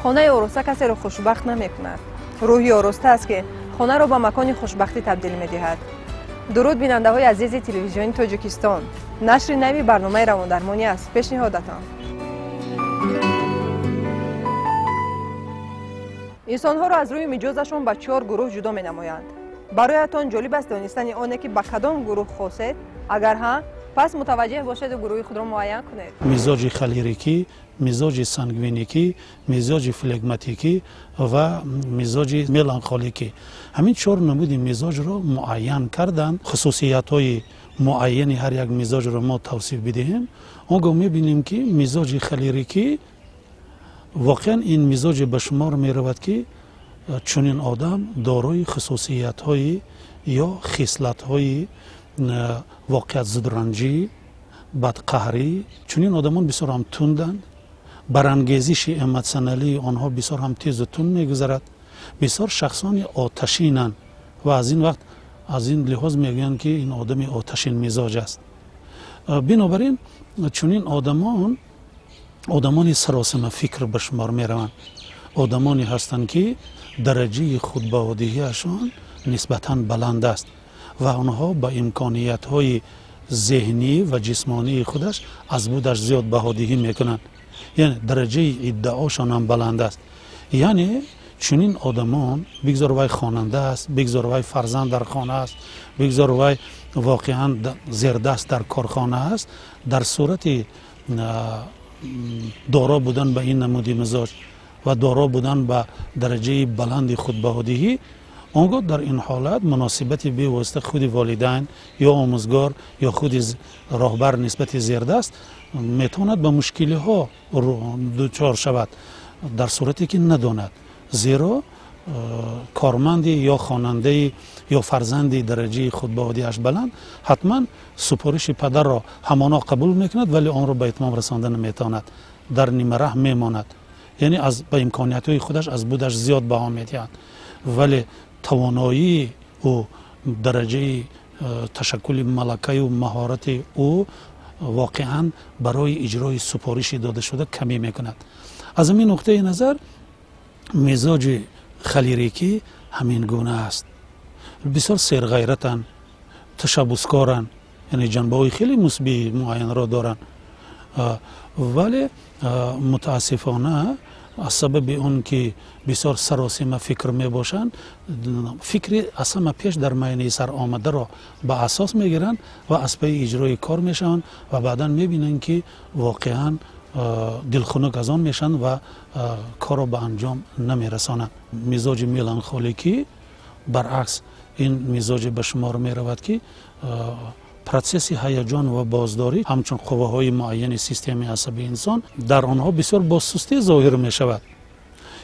خانه آراسته کسی را خوشبخت نمی‌کند. روحی آراسته است که خانه را به مکان خوشبختی تبدیل می‌دهد. درود بیننده‌های عزیز تلویزیون تاجیکستان. نشر نوی برنامه رواندرمانی است. پیشنهادتان. انسان‌ها را از روی مجازشان به 4 گروه جدا می‌نمایند. برایتان جالب است دانستن آن که به کدام گروه خاصید؟ اگر ها پس متوجه باشید و گروه خود را معین کنید. مزاج خلیریکی، مزاج سانگوینیکی، مزاج فلگماتیکی و مزاج ملانخولیکی. همین 4 نمود مزاج را معین کردن. خصوصیت‌های معین هر یک مزاج را ما توصیف بدهیم. آنگاه می‌بینیم که مزاج خلیریکی واقعا این مزاج به شمار می‌رود که چنین آدم دارای خصوصیت‌های یا خصلت‌های واقعیت زدرنجی، بدقهری، چنین آدمان بسیار هم تندند، برانگیزش ایموشنالی آنها بسیار هم تیز و تند می‌گذرد، بسیار شخصان آتشینند و از این وقت از این لحاظ میگویند که این آدم آتشین مزاج است. بنابراین چنین آدمان سراسیمه فکر به شمار می‌روند. آدمانی هستند که درجه خودبهادی‌هایشان نسبتاً بلند است و آنها با امکانیت‌های ذهنی و جسمانی خودش از بودش زیاد بهادگی میکنند. یعنی درجه ادعاشان هم بلند است. یعنی چنین آدمان بگذار وای خواننده است، بگذار وای فرزند در خانه است، بگذار وای واقعا زیردست در کارخانه است، در صورت دارا بودن به این نمودی مزاج و دارا بودن به درجه بلند خودبهادگی، آنگاه در این حالت مناسبت به واسطه خود والدین یا آموزگار یا خود راهبر نسبت زیردست میتواند به مشکلی ها دچار شود در صورتی که نداند. زیرا کارمندی یا خواننده یا فرزندی درجه خودبهادیش بلند حتما سپارش پدر را همانا قبول میکند ولی آن را به اتمام رساندن نمیتواند، در نیمه راه میماند. یعنی از به امکانیت های خودش از بودش زیاد بها میدهد ولی توانایی و درجه تشکل ملکه و مهارت او واقعا برای اجرای سپارش داده شده کمی میکند. از این نقطه نظر مزاج خلیریکی همین گونه است. بسیار سرغیرتن، تشبسکارن، یعنی جنبه های خیلی مثبت معین را دارن ولی متاسفانه از سبب اون که بسیار سراسیمه فکر می باشند فکر اصلا پیش در معینه سر آمده را به اساس می گیرند و از پی اجرای کار می شوند و بعدا می بینند که واقعا دلخنک از آن می شوند و کار را به انجام نمی رسانند. مزاج ملانخولیکی برعکس این مزاج به شمار می رود که پروسس هیجان و بازداری همچون قوه‌های معین سیستم عصبی انسان در آنها بسیار با سستی ظاهر می شود.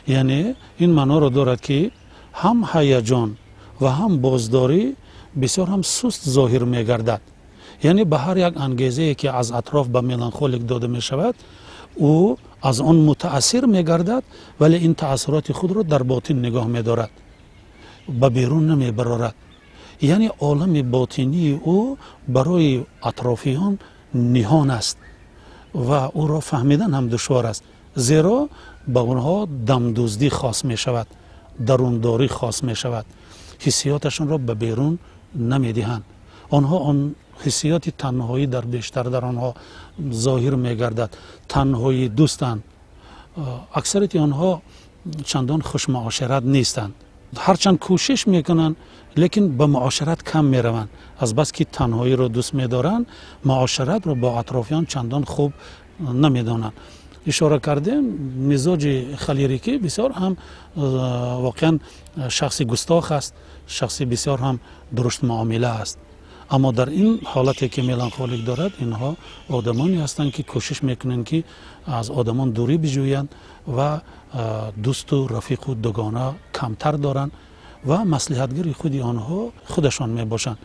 یعنی این معنا را دارد که هم هیجان و هم بازداری بسیار هم سست ظاهر می گردد. یعنی به هر یک انگیزه که از اطراف به ملانخولیک داده می شود او از آن متاثر می گردد ولی این تأثیرات خود را در باطن نگاه می دارد، به بیرون نمی برارد. یعنی عالم باطنی او برای اطرافیان نهان است و او را فهمیدن هم دشوار است، زیرا به اونها دمدزدی خاص می شود، درونداری خاص می شود، حسیاتشون را به بیرون نمی دهند. آنها آن حسیات تنهایی در بیشتر در آنها ظاهر می گردد. تنهایی دوستند، اکثریت آنها چندان خوش معاشرت نیستند، هرچند کوشش میکنن لیکن به معاشرت کم میروند. از بس که تنهایی را دوست میدارند معاشرت را با اطرافیان چندان خوب نمیدانند. اشاره کردیم مزاج خلیریکی بسیار هم واقعا شخصی گستاخ است، شخصی بسیار هم درشت معامله است. اما در این حالتی که ملانخولیک دارد اینها آدمانی هستند که کوشش میکنند که از آدمان دوری بجویند و دوست و رفیق و دوگانه کمتر دارند و مصلحتگری خودی آنها خودشان می باشند.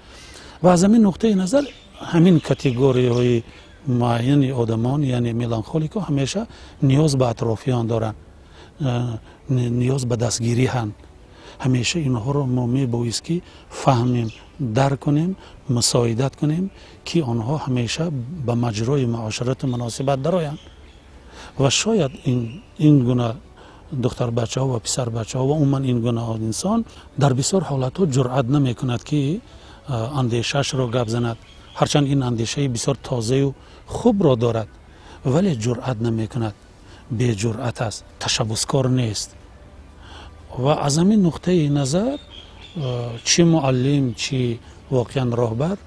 و از همین نقطه نظر همین کاتگوری های معین آدمان یعنی ملانخولیک ها همیشه نیاز به اطرافیان دارند، نیاز به دستگیری هستند. همیشه اینها را ما می بایست که فهمیم، درک کنیم، مساعدت کنیم که آنها همیشه به مجرای معاشرت مناسبت درآیند. و شاید این گونه دختر بچه ها و پسر بچه ها و عموما این گونه انسان در بسیار حالت ها جرأت نمی کند که اندیشش را گپ زند، هرچند این اندیشه بسیار تازه و خوب را دارد ولی جرأت نمی کند، بی جرأت است، تشبسکار نیست. و از همین نقطه نظر چی معلم چی واقعا راهبر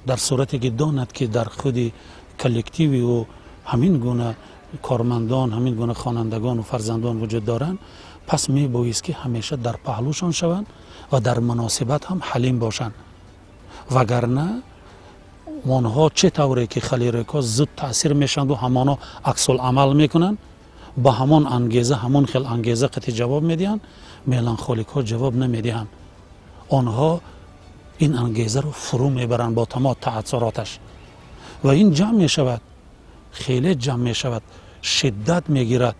در صورتی که داند که در خود کلکتیوی و همین گونه کارمندان، همین گونه خوانندگان و فرزندان وجود دارند، پس می بایست که همیشه در پهلوشان شوند و در مناسبت هم حلیم باشند، وگرنه آنها چه طوری که خلیرکا زود تاثیر میشند و همانا عکس العمل میکنند، با همان انگیزه همان خیل انگیزه قطع جواب میدهند، ملانخولیکا جواب نمیدهند. آنها این انگیزه رو فرو میبرند با تمام تأثیراتش و این جمع میشود، خیلی جمع میشود، شدت میگیرد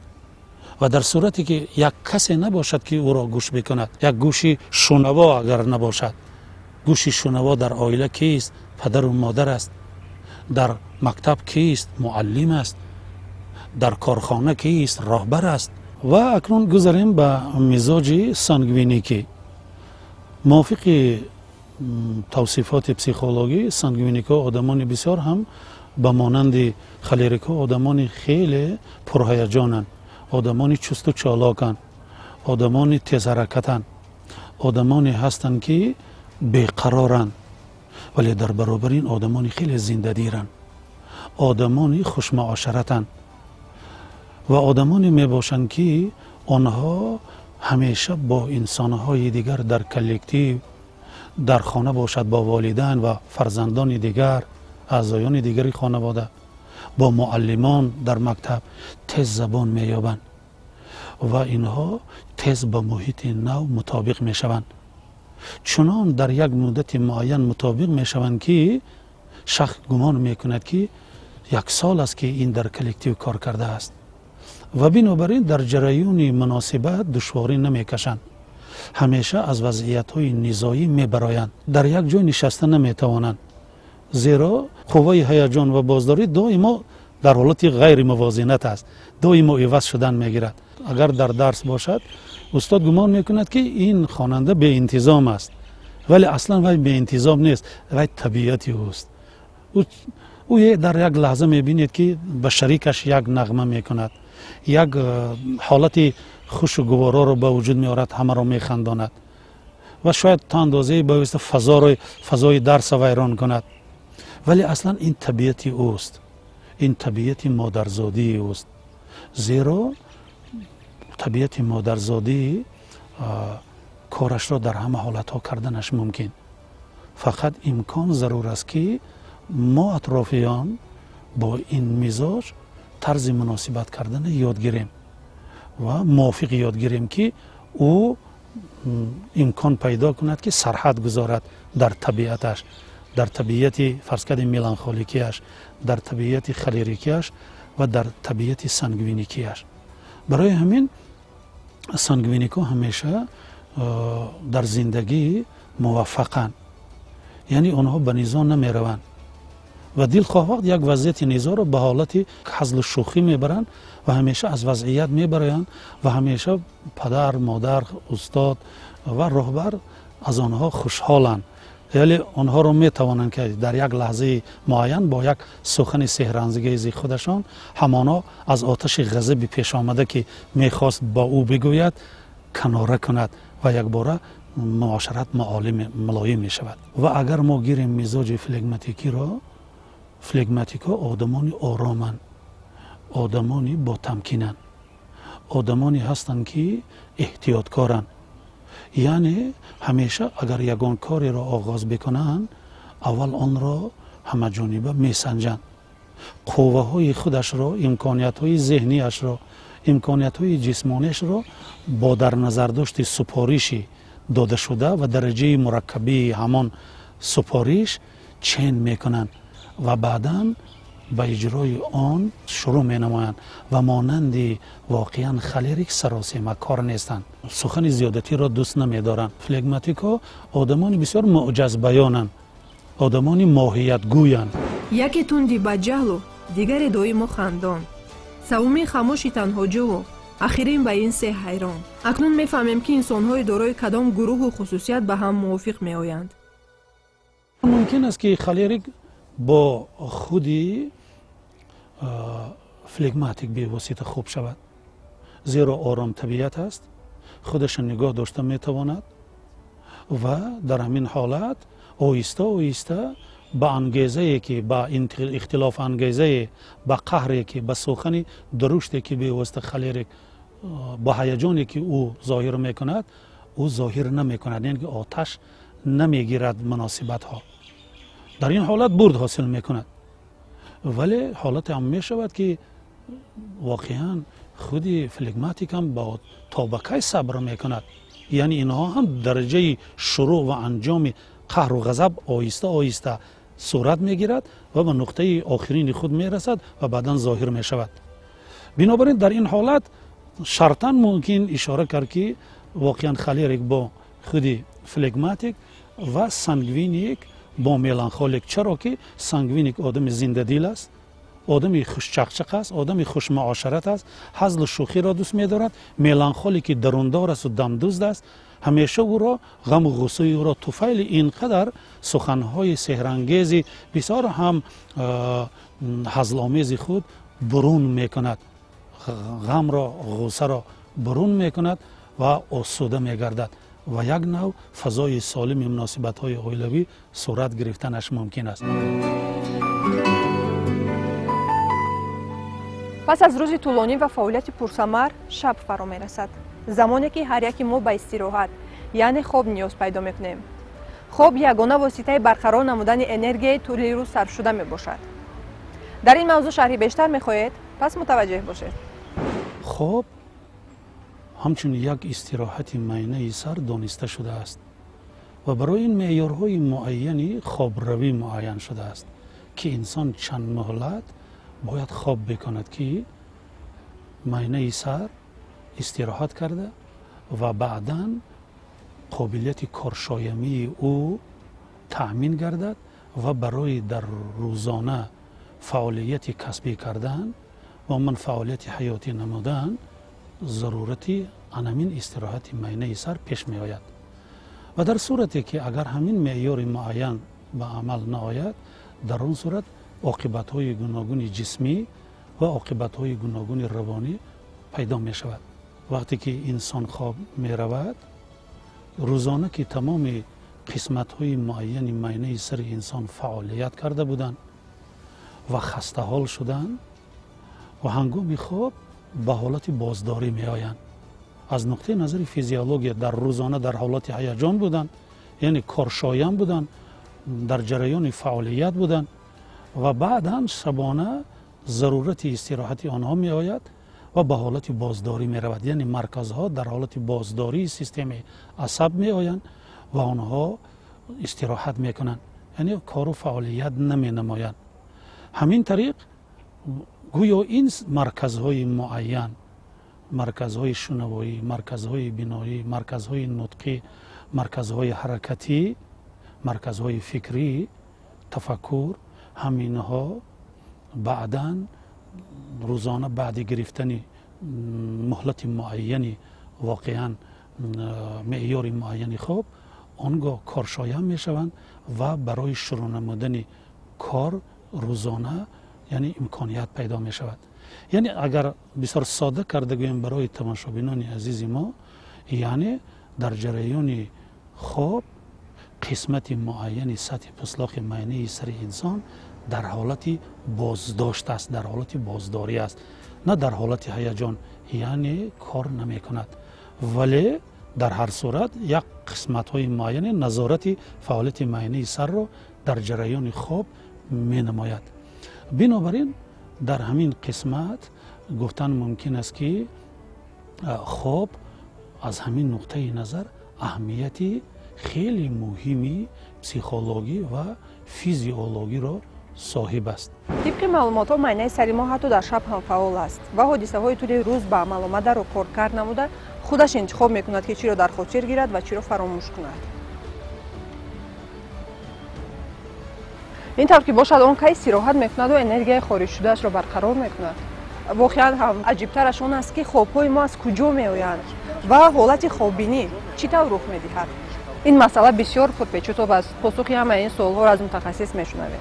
و در صورتی که یک کسی نباشد که او را گوش بکند، یک گوشی شنوا اگر نباشد، گوشی شنوا در عائله کیست؟ پدر و مادر است. در مکتب کیست؟ معلم است. در کارخانه کیست؟ راهبر است. و اکنون گذاریم به مزاج سانگوینیکی. موافق توصیفات پسیخولوژی، سانگوینیکا آدمان بسیار هم به مانند خلیریکا آدمان خیلی پرهیجانند، آدمان چست و چالاکند، آدمان تیز حرکتند، آدمانی هستند که بیقرارند ولی در برابر این آدمانی خیلی زنده دیرند، آدمانی خوش معاشرتند و آدمانی می باشند که آنها همیشه با انسانهای دیگر در کلکتیو، در خانه باشد با والدین و فرزندان دیگر، اعضایان دیگری خانواده، با معلمان در مکتب تیز زبان می یابند و اینها تیز با محیط نو مطابق می شوند. چنان در یک مدت معین مطابق می شوند که شخص گمان می کند که یک سال است که این در کلکتیو کار کرده است و بنابراین در جریان مناسبت دشواری نمی کشند، همیشه از وضعیت های نزاعی می برایند، در یک جای نشسته نمی توانند، زیرا قوه هیجان و بازداری دائما در حالت غیر موازنت است، دائما عوض شدن می گیرد. اگر در درس باشد استاد گمان می کند که این خواننده به انتظام است ولی اصلا وی به انتظام نیست، وی طبیعتی اوست. او در یک لحظه می بینید که به شریکش یک نغمه می کند، یک حالت خوش و گوارا رو به وجود می آورد، همه را می خنداند و شاید تا اندازه بایسته فضای درس ویران کند، ولی اصلا این طبیعتی اوست، این طبیعت مادرزادی اوست، زیرا طبیعت مادرزادی کارش را در همه حالت ها کردنش ممکن، فقط امکان ضرور است که ما اطرافیان با این مزاج طرز مناسبت کردن یاد گیریم و موافق یاد گیریم که او امکان پیدا کند که سرحد گذارد در طبیعتش، در طبیعت فرض کنید ملانخولیکیش، در طبیعت خلیریکیش و در طبیعت سانگوینیکیش. برای همین سانگوینیکا همیشه در زندگی موفقند، یعنی آنها به نزاع نمی روند و دلخواه وقت یک وضعیت نزاع را به حالت هزل و شوخی میبرند و همیشه از وضعیت میبرند و همیشه پدر، مادر، استاد و راهبر از آنها خوشحالند، یعنی آنها را میتوانند که در یک لحظه معین با یک سخن سحرانگیز خودشان همانا از آتش غضب پیش آمده که میخواست با او بگوید کناره کند و یک باره معاشرت ملایم می شود. و اگر ما گیریم مزاج فلگماتیکی را، فلگماتیکا آدمانی آرامند، آدمانی با تمکینند، آدمانی هستند که احتیاطکارند، یعنی همیشه اگر یگان کاری را آغاز بکنند اول آن را همه جانبه می سنجند، قوه های خودش را، امکانیت های ذهنیش را، امکانیت های جسمانیش را با در نظر داشت سپارشی داده شده و درجه مرکبی همان سپارش چین می کنند و بعداً به اجرای آن شروع می نمایند و مانند واقعا خلیریک سراسیمه کار نیستند، سخن زیادتی را دوست نمی دارند. فلگماتیکا آدمانی بسیار معجز بیانند، آدمانی ماهیت گویند. یکی توندی با جهل و دیگری دائما خندان، سومی خاموشی تنها جو و ахирин ба ин се ҳайрон. акнун мефаҳмем ки инсонҳои дорои кадом гурӯҳу хусусият ба ҳам мувофиқ меоянд. мумкин аст ки холерик бо худи флегматик бевосита хуб шавад, зеро ором табиат аст, худашро нигоҳ дошта метавонад ва дар ҳамин ҳолат оҳиста оҳиста ба ангезае ки ба ихтилоф ангезае, ба қаҳре ки ба сухани дуруште ки бевосита холерик ба ҳаяҷоне ки ӯ зоҳир мекунад, ӯ зоҳир намекунад, яъне ки оташ намегирад муносибатҳо. дар ин ҳолат бурд ҳосил мекунад. вале ҳолате ҳам мешавад ки воқеан худи флегматикам ба то ба кай сабр мекунад, яъне инҳо ҳам дараҷаи шурӯъ ва анҷоми қаҳру ғазаб оҳиста оҳиста сурат мегирад ва ба нуқтаи охирини худ мерасад ва баъдан зоҳир мешавад. бинобар ин дар ин ҳолат шартан мумкин ишора кард ки воқеан холерик бо худи флегматик ва сангвиник бо меланхолик. чаро ки сангвиник одами зиндадил аст, одами хушчақчақ аст, одами хушмуошарат аст, ҳазлу шӯхиро дӯст медорад. меланхолики дарундор асту дамдӯзд аст. ҳамеша ӯро ғаму ғусӯи ӯро туфайли ин қадар суханҳои сеҳрангези бисёр ҳам ҳазломези худ бурун мекунад, ғамро ғусаро бурун мекунад ва осуда мегардад ва як нав фазои солими муносибатҳои оилавӣ сурат гирифтанаш мумкин аст. пас аз рӯзи тӯлонӣ ва фаъолияти пурсамар шаб фаро мерасад, замоне ки ҳар яки мо ба истироҳат яъне хоб ниёз пайдо мекунем. хоб ягона воситаи барқарор намудани энергияи тӯли рӯз сарфшуда мебошад. дар ин мавзӯъ шарҳи бештар мехоҳед? пас мутаваҷҷеҳ бошед. хоб ҳамчун як истироҳати майнаи сар дониста шудааст ва барои ин меъёрҳои муайяни хобравӣ муайян шудааст ки инсон чанд муҳлат бояд хоб бекунад ки майнаи сар истироҳат карда ва баъдан қобилияти коршоямии ӯ таъмин гардад ва барои дар рӯзона фаъолияти касбӣ кардан ва умуман фаъолияти ҳаётӣ намудан зарурати анамин истироҳати майнаи сар пеш меояд. ва дар сурате ки агар ҳамин меъёри муайян ба амал наояд, дар он сурат оқибатҳои гуногуни ҷисмӣ ва оқибатҳои гуногуни равонӣ пайдо мешавад. вақте ки инсон хоб меравад, рӯзона ки тамоми қисматҳои муайяни майнаи сари инсон фаъолият карда буданд ва хастаҳол шуданд ва ҳангоми хоб ба ҳолати боздорӣ меоянд. аз нуқтаи назари физиология дар рӯзона дар ҳолати ҳаяҷон буданд, яъне коршоям буданд, дар ҷараёни фаъолият буданд ва баъдан шабона зарурати истироҳати онҳо меояд ва ба ҳолати боздорӣ меравад, яъне марказҳо дар ҳолати боздории системаи асаб меоянд ва онҳо истироҳат мекунанд, яъне кору фаъолият наменамоянд. ҳамин тариқ гӯё ин марказҳои муайян, марказҳои шунавоӣ, марказҳои биноӣ, марказҳои нутқӣ, марказҳои ҳаракатӣ, марказҳои фикрӣ, тафаккур, ҳаминҳо баъдан рӯзона баъди гирифтани муҳлати муайяни воқеан меъёри муайяни хоб он гоҳ коршоям мешаванд ва барои шурӯъ намудани кор рӯзона яъне имконият пайдо мешавад. яъне агар бисёр сода карда гӯем барои тамошобинони азизи мо, яъне дар ҷараёни хоб қисмати муайяни сатҳи пӯслохи майнаи сари инсон дар ҳолати боздошт аст, дар ҳолати боздорӣ аст, на дар ҳолати ҳаяҷон, яъне кор намекунад. вале дар ҳар сурат як қисматҳои муайяне назорати фаъолияти майнаи сарро дар ҷараёни хоб менамояд. бинобар ин дар ҳамин қисмат гуфтан мумкин аст ки хоб аз ҳамин нуқтаи назар аҳамияти хеле муҳими психологӣ ва физиологиро соҳиб аст. тибқи маълумотҳо майнаи сари мо ҳатто дар шаб ҳам фаъол аст ва ҳодисаҳои тӯли рӯз ба амал омадаро коркард намуда худаш интихоб мекунад ки чиро дар хотир гирад ва чиро фаромӯш кунад. ин тавр ки бошад он кай истироҳат мекунад ва энергияи хориҷшудаашро барқарор мекунад. واقعا هم عجیبترش اون است که خواب‌های ما از کجا میآیند و حالت خوابینی چطور رخ می‌دهد. این مسئله بسیار پرپیچ‌وتاب است. پاسخی همه این سوال‌ها را از متخصص می‌شنویم.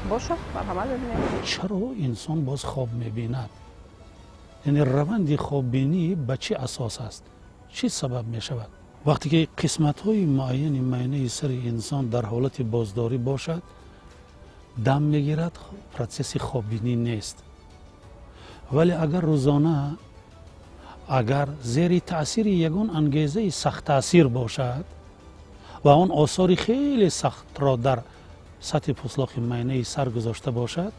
باشه، مرحمت ببینیم. چرا انسان باز خواب می‌بیند؟ یعنی روند خواببینی به چه اساس است؟ چه سبب می‌شود؟ وقتی که قسمت‌های معین میانه سر انسان در حالت بازداری باشد، دم می‌گیرد، پروسس خواببینی نیست. ولی اگر روزانه اگر زیر تاثیر یگان انگیزه سخت تاثیر باشد و آن آثار خیلی سخت را در سطح پوسلاخ میانه سر گذاشته باشد،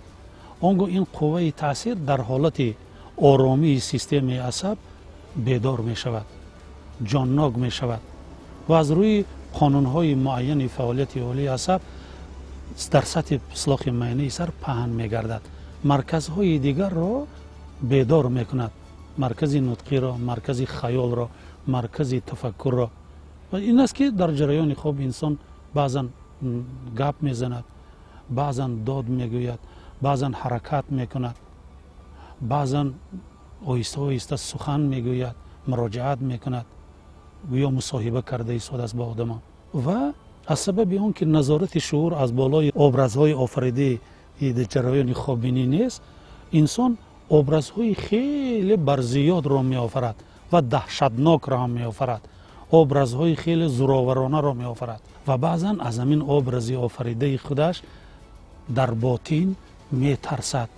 آنگاه این قوه تاثیر در حالت آرامی سیستم عصب بیدار می شود، جانناک می شود و از روی قانون‌های معین فعالیت اولیه عصب در سطح پوسلاخ میانه سر پهن می گردد. مرکزهای دیگر را بیدار می کند، مرکز نطقی را، مرکز خیال را، مرکز تفکر را. و این است که در جریان خواب انسان بعضا گپ می زند، بعضا داد می گوید، بعضا حرکت می کند، بعضا آهسته آهسته سخن می گوید، مراجعت می کند یا مصاحبه کرده ایستاد است با آدم. و از سبب اون که نظارت شعور از بالای ابرازهای آفریده در جریان خواببینی نیست، انسان ابرازهای خیلی برزیاد را می آفرد و دهشتناک را هم می آفرد، ابرازهای خیلی زورآورانه را می آفرد و بعضا از همین ابرازی آفریده خودش در باطن می ترسد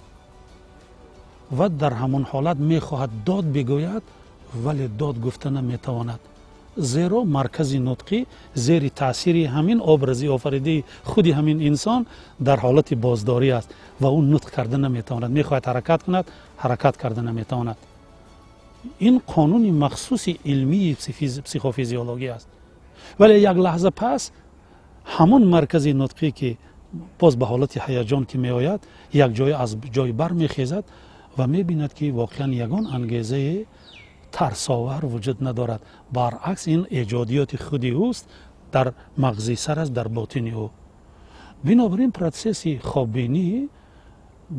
و در همون حالت می خواهد داد بگوید ولی داد گفته نمی تواند، زیرا مرکز نطقی زیر تاثیر همین ابرازی آفریده خودی همین انسان در حالت بازداری است و اون نطق کرده نمی تواند. می خواهد حرکت کند، حرکت کرده نمی تواند. این قانون مخصوص علمی پسیخوفیزیولوژی است. ولی یک لحظه پس همون مرکز نطقی که باز به حالت هیجان که می آید یک جای از جای بر می خیزد و می بیند که واقعا یگان انگیزه ترساور وجود ندارد، برعکس این ایجادیات خودی اوست در مغزی سر است، در باطن او. بنابراین پروسس خواببینی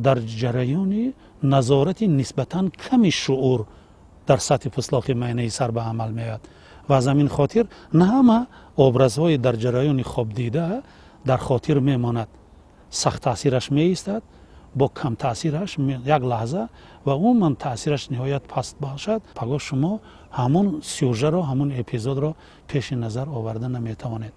در جریان نظارت نسبتاً کمی شعور در سطح پوسلاخ میانه سر به عمل میاد و از همین خاطر نه همه ابرازهای در جریان خواب دیده در خاطر میماند. سخت تاثیرش می ایستد، با کم تاثیرش یک لحظه و اون من تاثیرش نهایت پست باشد، پگاه شما همون سیوژه را، همون اپیزود را پیش نظر آورده نمی توانید.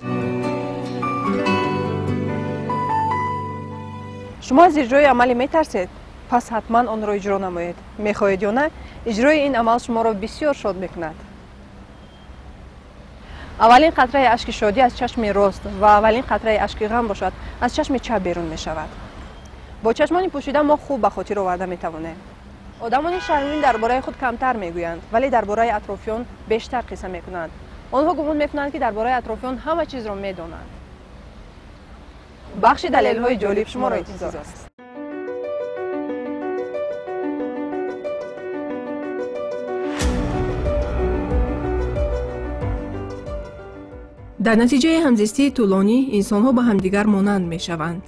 شما از اجرای عملی می ترسید؟ پس حتما آن را اجرا نمایید. می خواهید یا نه، اجرای این عمل شما را بسیار شاد می کند. اولین قطره اشک شادی از چشم راست و اولین قطره اشک غم باشد از چشم چپ بیرون می شود. با چشمان پوشیده ما خوب به خاطر آورده می توانیم. آدمان شرمین درباره خود کمتر می گویند ولی درباره اطرافیان بیشتر قصه می کنند. آنها گمان می کنند که درباره اطرافیان همه چیز را می دانند. بخش دلیل های جالب شما را انتظار است. در نتیجه همزیستی طولانی انسان‌ها به همدیگر مانند می‌شوند.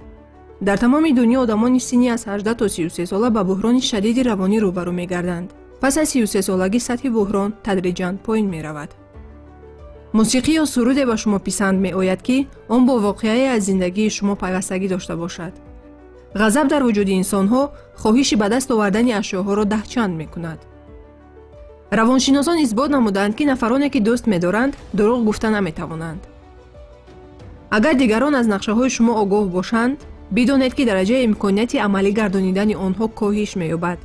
در تمام دنیا آدمان سنی از 18 تا 33 ساله با بحران شدید روانی روبرو می‌گردند. پس از 33 سالگی سطح بحران تدریجاً پایین می‌رود. موسیقی یا سرود به شما پسند می‌آید که آن با واقعه از زندگی شما پیوستگی داشته باشد. غضب در وجود انسان‌ها خواهش به دست آوردن اشیاءها را دهچند می‌کند. روانشناسان اثبات نمودند که نفرانی که دوست می‌دارند دروغ گفته نمی‌توانند. اگر دیگران از نقشه‌های شما آگاه باشند، بدانید که درجه امکانیت عملی گردانیدن آنها کاهش می‌یابد.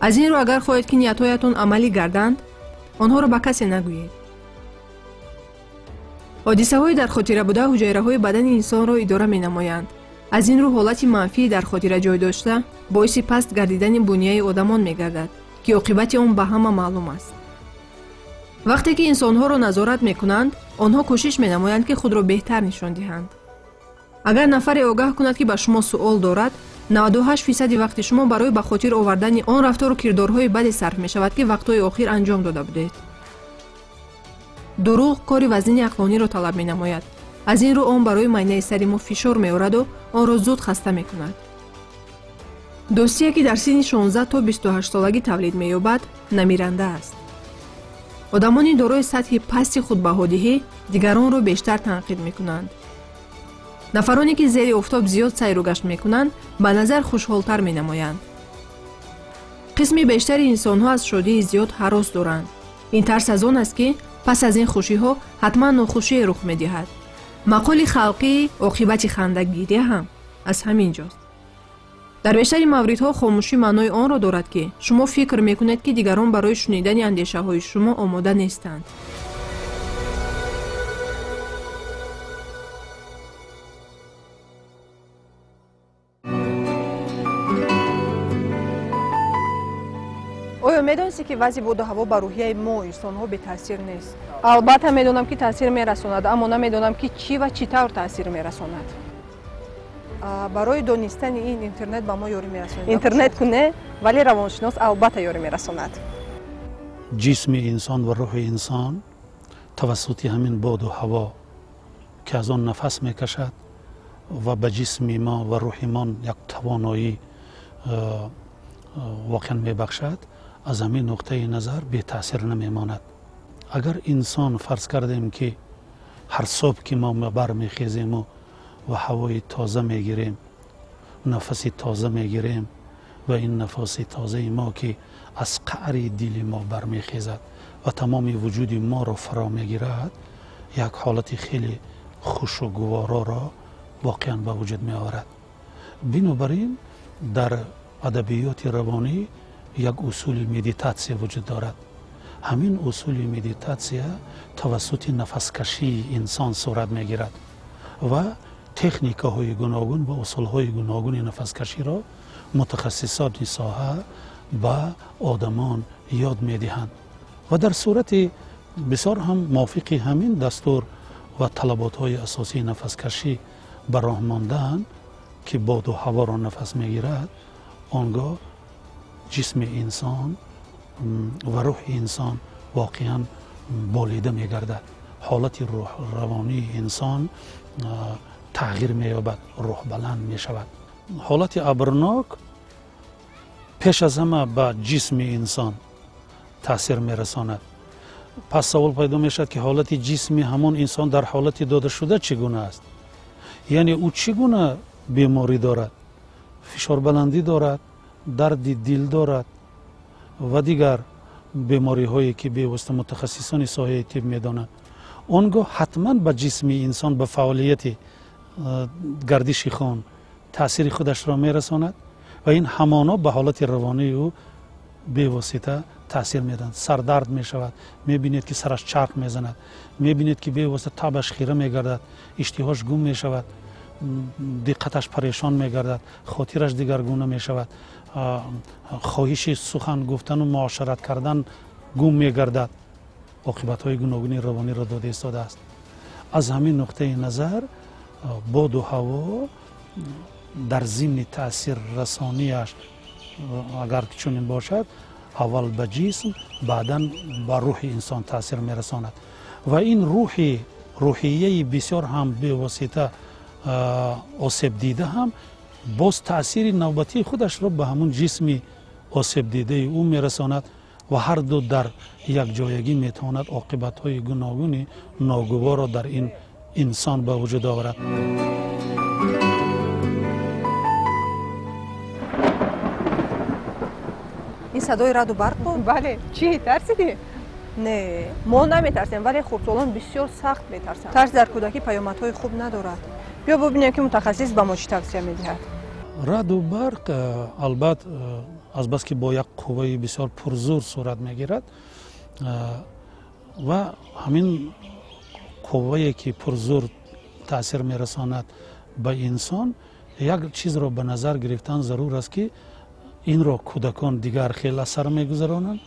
از این رو اگر خواهید که نیت‌هایتان عملی گردند، آنها را به کسی نگویید. حادثه‌های در خاطره بوده حجایره‌های بدن انسان را اداره می‌نمایند. از این رو حالت منفی در خاطره جای داشته باعث پست گردیدن بنیه آدمان می‌گردد که عاقبت آن به همه معلوم است. وقتی که انسان‌ها را نظارت می‌کنند، آنها کوشش می‌نمایند که خود را بهتر نشان دهند. اگر نفر آگاه کند که به شما سوال دارد، 98% وقت شما برای به خاطر آوردن آن رفتار و کردارهای بدی صرف می‌شود که وقت‌های آخر انجام داده بودید. دروغ کار وزن عقلانی را طلب می‌نماید. از این رو آن برای معاینه سر ما فشار می‌آورد و آن را زود خسته می‌کند. дӯстие ки дар синни 16 то 28 солагӣ тавлид меёбад намиранда аст. одамони дорои сатҳи пасти худбаҳодиҳӣ дигаронро бештар танқид мекунанд. нафароне ки зери офтоб зиёд сайру гашт мекунанд ба назар хушҳолтар менамоянд. қисми бештари инсонҳо аз шодии зиёд ҳарос доранд. ин тарс аз он аст ки пас аз ин хушиҳо ҳатман нохушие рух медиҳад. мақоли халқии оқибати хандагирӣ ҳам аз ҳамин ҷост. дар бештари мавридҳо хомӯшӣ маънои онро дорад ки шумо фикр мекунед ки дигарон барои шунидани андешаҳои шумо омода нестанд. оё медонисӣ ки вазъи боду ҳаво ба рӯҳияи мо инсонҳо бетаъсир нест? албатта медонам ки таъсир мерасонад, аммо намедонам ки чӣ ва чӣ тавр таъсир мерасонад. барои донистани ин интернет ба мо ёрӣ мерасонад? интернет ку не, вале равоншинос албатта ёрӣ мерасонад. ҷисми инсон ва рӯҳи инсон тавассути ҳамин боду ҳаво ки аз он нафас мекашад ва ба ҷисми мо ва рӯҳи мон як тавоноӣ воқеан мебахшад, аз ҳамин нуқтаи назар бетаъсир намемонад. агар инсон фарз кардем ки ҳар субҳ ки мо бармехезему ва ҳавои тоза мегирем, нафаси тоза мегирем ва ин нафаси тозаи мо ки аз қаъри дили мо бармехезад ва тамоми вуҷуди моро фаро мегирад, як ҳолати хеле хушу гувороро воқеан ба вуҷуд меоварад. бинобар ин дар адабиёти равонӣ як усули медитатсия вуҷуд дорад. ҳамин усули медитатсия тавассути нафаскашии инсон сурат мегирад ва техникаҳои гуногун ва усулҳои гуногуни нафаскаширо мутахассисони соҳа ба одамон ёд медиҳанд ва дар сурати бисёр ҳам мувофиқи ҳамин дастур ва талаботҳои асосии нафаскашӣ ба роҳ мондаанд ки боду ҳаворо нафас мегирад, он гоҳ ҷисми инсон ва рӯҳи инсон воқеан болида мегардад. ҳолати равонии инсон тағйир меёбад, рӯҳбаланд мешавад. ҳолати абрнок пеш аз ҳама ба ҷисми инсон таъсир мерасонад. пас савол пайдо мешавад ки ҳолати ҷисми ҳамон инсон дар ҳолати додашуда чӣ гуна аст? яъне ӯ чӣ гуна беморӣ дорад? фишорбаландӣ дорад, дарди дил дорад ва дигар бемориҳое ки бевосита мутахассисони соҳаи тиб медонанд. он гоҳ ҳатман ба ҷисми инсон, ба фаъолияти гардиши хун таъсири худашро мерасонад ва ин ҳамоно ба ҳолати равонии ӯ бевосита таъсир медиҳад. сардард мешавад, мебинед ки сараш чарх мезанад, мебинед ки бевосита табаш хира мегардад, иштиҳош гум мешавад, диққаташ парешон мегардад, хотираш дигаргуна мешавад, хоҳиши сухан гуфтану муошарат кардан гум мегардад. оқибатҳои гуногуни равониро дода истодааст. аз ҳамин нуқтаи назар боду ҳаво дар зимни таъсиррасонияш агар чунин бошад, аввал ба ҷисм, баъдан ба рӯҳи инсон таъсир мерасонад ва ин рӯҳияи бисёр ҳам бевосита осебдида ҳам боз таъсири навбатии худашро ба ҳамун ҷисми осебдидаи ӯ мерасонад ва ҳарду дар якҷоягӣ метавонад оқибатҳои гуногуни ногуворро дар ин инсон ба вуҷуд оварад. ин садои раъду барқ буд? бале. чӣ тарсидӣ? не, мо наметарсем, вале хурдсолон бисёр сахт метарсанд. тарс дар кӯдакӣ паёмадҳои хуб надорад. биё бубинем ки мутахассис ба мо чӣ тавсия медиҳад. раъду барқ албат азбаски бо як қувваи бисёр пурзур сурат мегирад ва ҳамин қуввае ки пурзур таъсир мерасонад ба инсон, як чизро ба назар гирифтан зарур аст ки инро кӯдакон дигар хел аз сар мегузаронанд,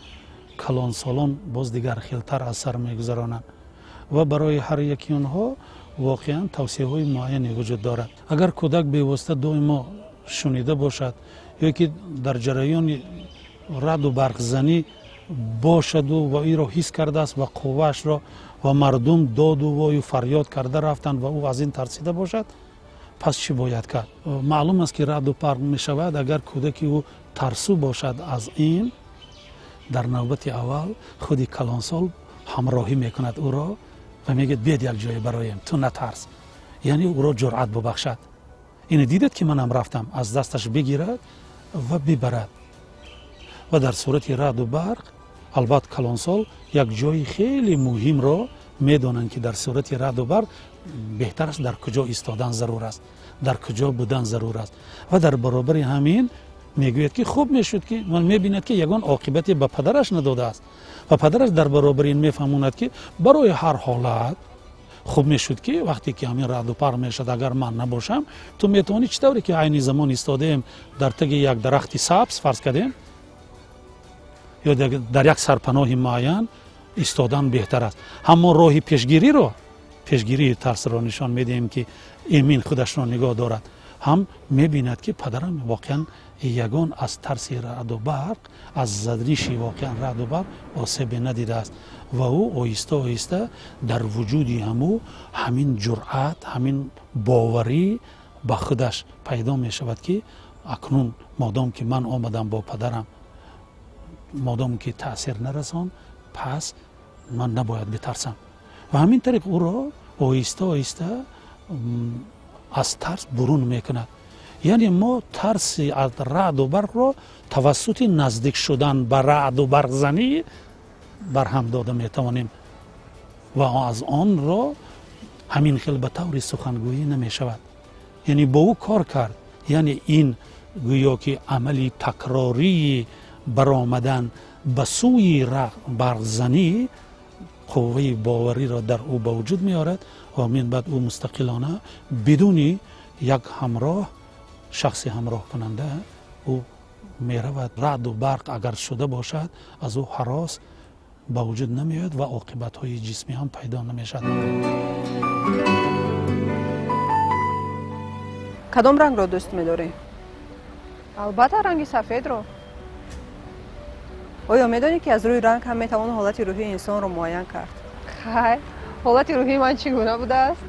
калонсолон боз дигар хелтар аз сар мегузаронанд ва барои ҳар яки онҳо воқеан тавсияҳои муайяне вуҷуд дорад. агар кӯдак бевосита доимо шунида бошад ё ки дар ҷараёни раъду барқзанӣ бошаду ва иро ҳис кардааст ва қувваашро ва мардум доду вою фарёд карда рафтанд ва ӯ аз ин тарсида бошад, پس چی باید کرد؟ معلوم است که رعد و برق می شود اگر کودکی او ترسو باشد از این، در نوبت اول خود کلانسال همراهی میکند او را و میگه بیاد یک جای برایم، تو نترس، یعنی او را جرأت ببخشد. این دیدید که منم رفتم، از دستش بگیرد و ببرد. و در صورت رعد و برق البته کلانسال یک جای خیلی مهم را میدانند که در صورت رعد و برق بهتر است در کجا ایستادن ضرور است، در کجا بودن ضرور است. و در برابر همین میگوید که خوب میشد که من میبیند که یگان عاقبتی به پدرش نداده است و پدرش در برابر این میفهموند که برای هر حالت خوب میشد که وقتی که همین رعد و برق میشد اگر من نباشم تو میتونی چطوری که عین زمان ایستادیم در تگ یک درخت سبز فرض کردیم یا در یک سرپناه معین ایستادن بهتر است. اما راه پیشگیری ترس را نشان میدیم که امین خودش را نگاه دارد. هم میبیند که پدرم واقعا یگان از ترس رعد و برق، از زدریش واقعا رعد و برق آسیب ندیده است و او آهسته آهسته در وجودی همین جرأت، همین باوری به خودش پیدا می شود که اکنون مادام که من آمدم با پدرم، مادام که تأثیر نرسان، پس من نباید بترسم. و همین طریق او را آهسته آهسته از ترس برون میکند. یعنی ما ترس از رعد و برق را توسط نزدیک شدن به رعد و برق زنی برهم داده میتوانیم و از آن را همین خیلی به طور سخنگویی نمی شود. یعنی با او کار کرد، یعنی این گویا که عملی تکراری برآمدن به سوی برق زنی قوه باوری را در او به وجود می آورد و من بعد او مستقلانه بدون یک همراه، شخص همراه کننده او می رود. رعد و برق اگر شده باشد از او هراس به وجود نمی آید و عاقبت های جسمی هم پیدا نمی شود. کدام رنگ را دوست می داری؟ البته رنگ سفید را. آیا میدانی که از روی رنگ هم میتوان حالت روحی انسان را معاین کرد؟ خیر، حالت روحی من چگونه بوده است؟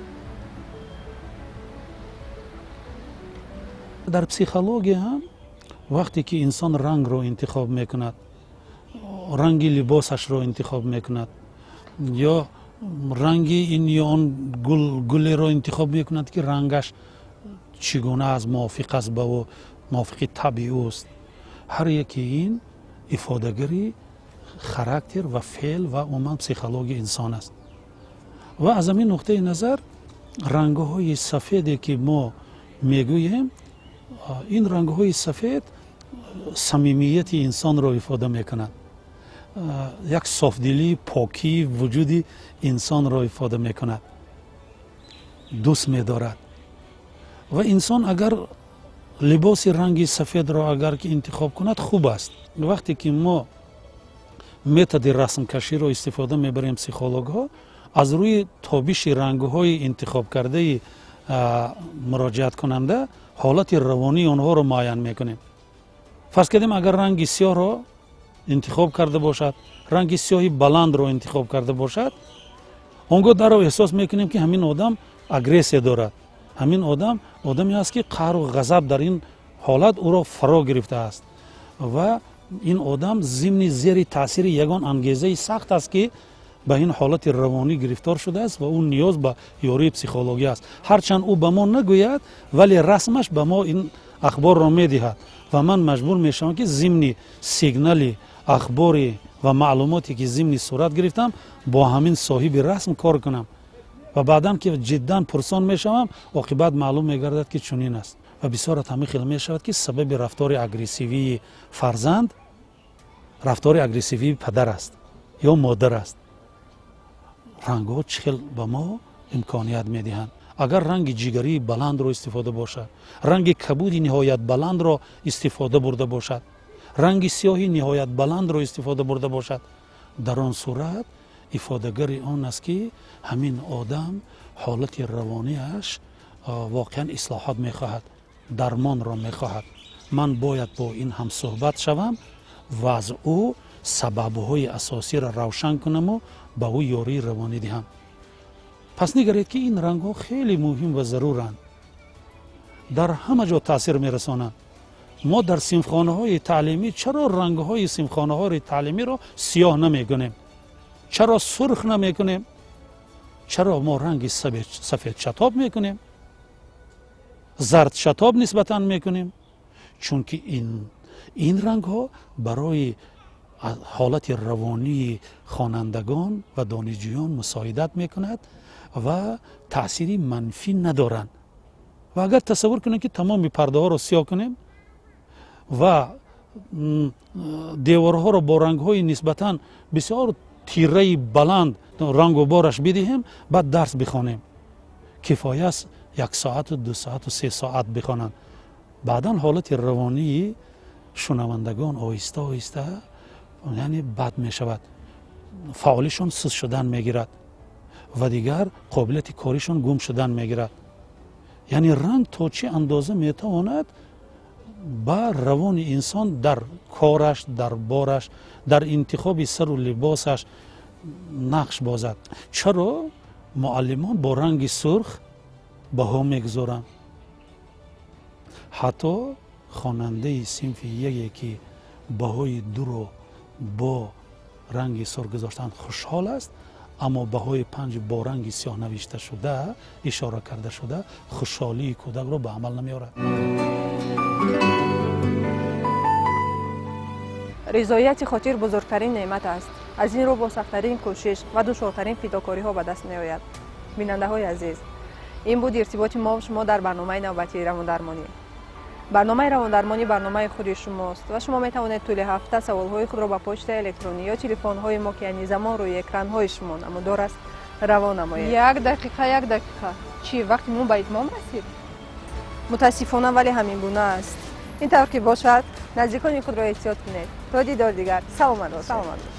در پسیخولوژی هم وقتی که انسان رنگ را انتخاب میکند، رنگ لباسش را انتخاب میکند یا رنگ این یا آن گل را انتخاب میکند که رنگش چگونه از موافق است با موافق طبیعی است، هر یکی این افادهگری خاراکتر و فعل و عموما پسیخولوژی انسان است. و از این نقطه نظر رنگ‌های سفیدی که ما میگوییم، این رنگ‌های سفید صمیمیت انسان را افاده میکنند، یک صافدلی، پاکی وجود انسان را افاده میکند، دوست می‌دارد. و انسان اگر لباس رنگی سفید را اگر که انتخاب کند خوب است. وقتی که ما متد رسم کشی را استفاده میبریم پسیخولوژ ها، از روی تابش رنگ های انتخاب کرده مراجعت کننده حالت روانی آنها را معاین میکنیم. فرض کردیم اگر رنگ سیاه را انتخاب کرده باشد، رنگ سیاهی بلند را انتخاب کرده باشد، اونگاه در رو احساس میکنیم که همین آدم اگریسیو دارد، همین آدمی است که قهر و غضب در این حالت او را فرا گرفته است و این آدم ضمن زیر تاثیر یگان انگیزه سخت است که به این حالت روانی گرفتار شده است و اون نیاز به یاری پسیخولوژی است. هرچند او به ما نگوید ولی رسمش به ما این اخبار را میدهد و من مجبور میشم که ضمن سیگنال اخباری و معلوماتی که ضمن صورت گرفتم با همین صاحب رسم کار کنم و بعداً که جدا پرسان میشم عاقبت معلوم میگردد که چنین است و بسیار تمیخل می شود که سبب رفتار اگریسیوی فرزند رفتار اگریسیوی پدر است یا مادر است. رنگ ها چخیل به ما امکانیت می دهند. اگر رنگ جگری بلند را استفاده باشد، رنگ کبودی نهایت بلند را استفاده برده باشد، رنگ سیاهی نهایت بلند را استفاده برده باشد، در آن صورت افادهگر آن است که همین آدم حالت روانیش واقعا اصلاحات می خواهد، درمان را می خواهد. من باید با این هم صحبت شوم و از او سبب‌های اساسی را روشن کنم و به او یاری روانی دهم. پس نگرید که این رنگ ها خیلی مهم و ضرورند. در همه جا تاثیر میرسانند. ما در صنفخانه های تعلیمی چرا رنگ های صنفخانه های تعلیمی را سیاه نمیکنیم؟ چرا سرخ نمیکنیم؟ چرا ما رنگ سفید شتاب میکنیم؟ زرد شتاب نسبتا میکنیم؟ چون که این رنگ ها برای حالت روانی خوانندگان و دانشجویان مساعدت میکند و تأثیری منفی ندارند. و اگر تصور کنیم که تمام پرده ها را سیاه کنیم و دیوارها را با رنگ های نسبتا بسیار تیره بلند رنگ و بارش بدهیم، بعد درس بخوانیم، کفایه است 1 ساعت و 2 ساعت و 3 ساعت بخوانند. بعدا حالت روانی شنوندگان آهسته آهسته یعنی بد می شود، فعالشان سست شدن می گیرد و دیگر قابلیت کاریشان گم شدن می گیرد. یعنی رنگ تا چه اندازه می تواند با روان انسان در کارش، در بارش، در انتخاب سر و لباسش نقش بازد. چرا معلمان با رنگ سرخ بها میگذارند؟ حتی خواننده صنف یکی که بهای 2 رو با رنگ سرخ گذاشتن خوشحال است، اما بهای 5 با رنگ سیاه نوشته شده اشاره کرده شده خوشحالی کودک رو به عمل نمیارد. رضایت خاطر بزرگترین نعمت است. از این رو با سخت‌ترین کوشش و دشوارترین فداکاری ها به دست می آید. بیننده های عزیز، این بود ارتباط ما و شما در برنامه نوبتی رواندرمانی. برنامه رواندرمانی برنامه خود شماست و شما می توانید طول هفته سوالهای خود را با پشت الکترونی یا تلفن های ما که یعنی زمان روی اکران های شما نمودار است روان نمایید. 1 دقیقه چی وقتی ما به اتمام رسید؟ متاسفانه ولی همین گونه است. این طور که باشد نزدیکان خود را احتیاط کنید. تا دیدار دیگر، سلامت باشید.